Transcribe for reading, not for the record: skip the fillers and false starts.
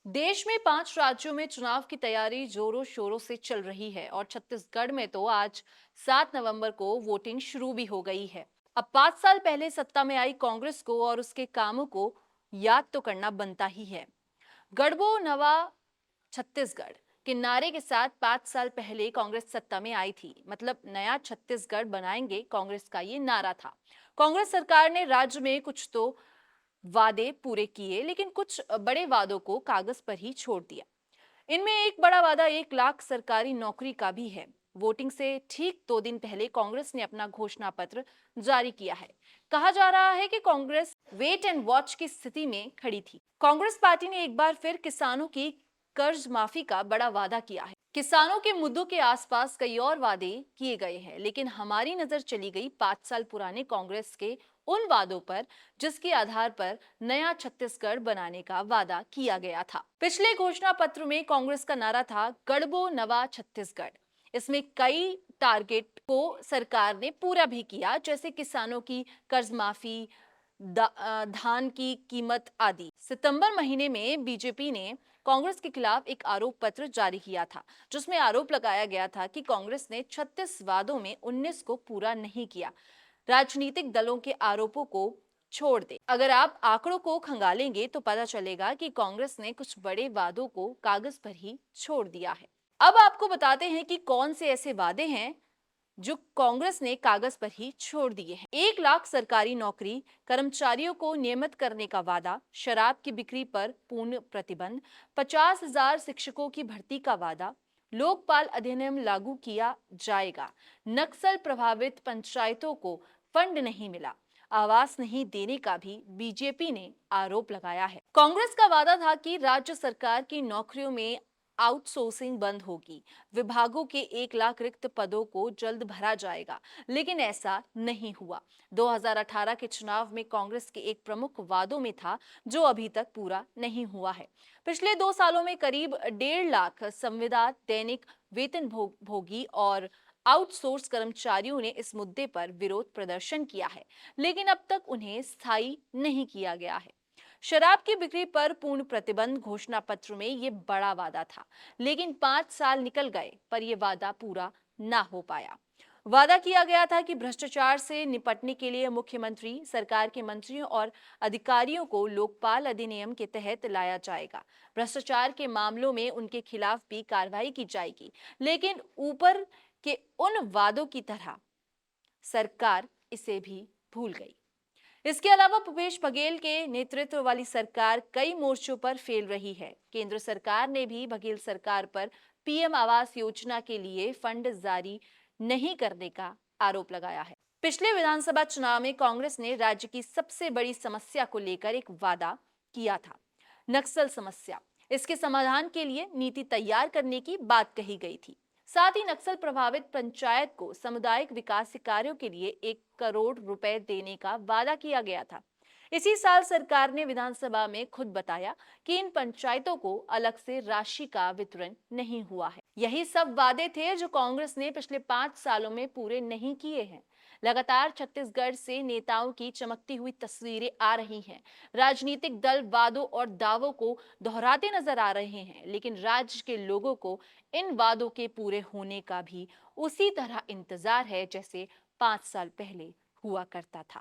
देश में 5 राज्यों में चुनाव की तैयारी जोरों शोरों से चल रही है और छत्तीसगढ़ में तो आज 7 नवंबर को वोटिंग शुरू भी हो गई है। अब 5 साल पहले सत्ता में आई कांग्रेस को और उसके कामों को याद तो करना बनता ही है। गढ़बो नवा छत्तीसगढ़ के नारे के साथ 5 साल पहले कांग्रेस सत्ता में आई थी। मतलब नया छत्तीसगढ़ बनाएंगे, कांग्रेस का ये नारा था। कांग्रेस सरकार ने राज्य में कुछ तो वादे पूरे किए, लेकिन कुछ बड़े वादों को कागज पर ही छोड़ दिया। इनमें एक बड़ा वादा 1 लाख सरकारी नौकरी का भी है। वोटिंग से ठीक 2 दिन पहले कांग्रेस ने अपना घोषणा पत्र जारी किया है। कहा जा रहा है कि कांग्रेस वेट एंड वॉच की स्थिति में खड़ी थी। कांग्रेस पार्टी ने एक बार फिर किसानों की कर्ज माफी का बड़ा वादा किया है। किसानों के मुद्दों के आसपास कई और वादे किए गए हैं, लेकिन हमारी नजर चली गई 5 साल पुराने कांग्रेस के उन वादों पर जिसके आधार पर नया छत्तीसगढ़ बनाने का वादा किया गया था। पिछले घोषणा पत्र में कांग्रेस का नारा था गढ़बो नवा छत्तीसगढ़। इसमें कई टारगेट को सरकार ने पूरा भी किया, जैसे किसानों की कर्ज माफी, धान की कीमत आदि। सितंबर महीने में बीजेपी ने कांग्रेस के खिलाफ एक आरोप पत्र जारी किया था, जिसमें आरोप लगाया गया था कि कांग्रेस ने 36 वादों में 19 को पूरा नहीं किया। राजनीतिक दलों के आरोपों को छोड़ दे, अगर आप आंकड़ों को खंगालेंगे तो पता चलेगा कि कांग्रेस ने कुछ बड़े वादों को कागज पर ही छोड़ दिया है। अब आपको बताते हैं कि कौन से ऐसे वादे हैं जो कांग्रेस ने कागज पर ही छोड़ दिए हैं। 1 लाख सरकारी नौकरी, कर्मचारियों को नियमित करने का वादा, शराब की बिक्री पर पूर्ण प्रतिबंध, 50,000 शिक्षकों की भर्ती का वादा, लोकपाल अधिनियम लागू किया जाएगा, नक्सल प्रभावित पंचायतों को फंड नहीं मिला, आवास नहीं देने का भी बीजेपी ने आरोप लगाया है। कांग्रेस का वादा था कि राज्य सरकार की नौकरियों में आउटसोर्सिंग बंद होगी, विभागों के 1 लाख रिक्त पदों को जल्द भरा जाएगा, लेकिन ऐसा नहीं हुआ। 2018 के चुनाव में कांग्रेस के एक प्रमुख वादों में था, जो अभी तक पूरा नहीं हुआ है। पिछले 2 सालों में करीब 1.5 लाख संविदा दैनिक वेतन भोगी और आउटसोर्स कर्मचारियों ने इस मुद्दे पर विरोध प्रदर्शन किया है, लेकिन अब तक उन्हें स्थायी नहीं किया गया है। शराब की बिक्री पर पूर्ण प्रतिबंध घोषणा पत्र में ये बड़ा वादा था, लेकिन 5 साल निकल गए पर यह वादा पूरा ना हो पाया। वादा किया गया था कि भ्रष्टाचार से निपटने के लिए मुख्यमंत्री, सरकार के मंत्रियों और अधिकारियों को लोकपाल अधिनियम के तहत लाया जाएगा। भ्रष्टाचार के मामलों में उनके खिलाफ भी कार्रवाई की जाएगी, लेकिन ऊपर के उन वादों की तरह सरकार इसे भी भूल गई। इसके अलावा भूपेश बघेल के नेतृत्व वाली सरकार कई मोर्चों पर फेल रही है। केंद्र सरकार ने भी बघेल सरकार पर पीएम आवास योजना के लिए फंड जारी नहीं करने का आरोप लगाया है। पिछले विधानसभा चुनाव में कांग्रेस ने राज्य की सबसे बड़ी समस्या को लेकर एक वादा किया था, नक्सल समस्या। इसके समाधान के लिए नीति तैयार करने की बात कही गई थी। साथ ही नक्सल प्रभावित पंचायत को सामुदायिक विकास कार्यों के लिए 1 करोड़ रुपए देने का वादा किया गया था। इसी साल सरकार ने विधानसभा में खुद बताया कि इन पंचायतों को अलग से राशि का वितरण नहीं हुआ है। यही सब वादे थे जो कांग्रेस ने पिछले 5 सालों में पूरे नहीं किए हैं। लगातार छत्तीसगढ़ से नेताओं की चमकती हुई तस्वीरें आ रही हैं। राजनीतिक दल वादों और दावों को दोहराते नजर आ रहे हैं, लेकिन राज्य के लोगों को इन वादों के पूरे होने का भी उसी तरह इंतजार है जैसे 5 साल पहले हुआ करता था।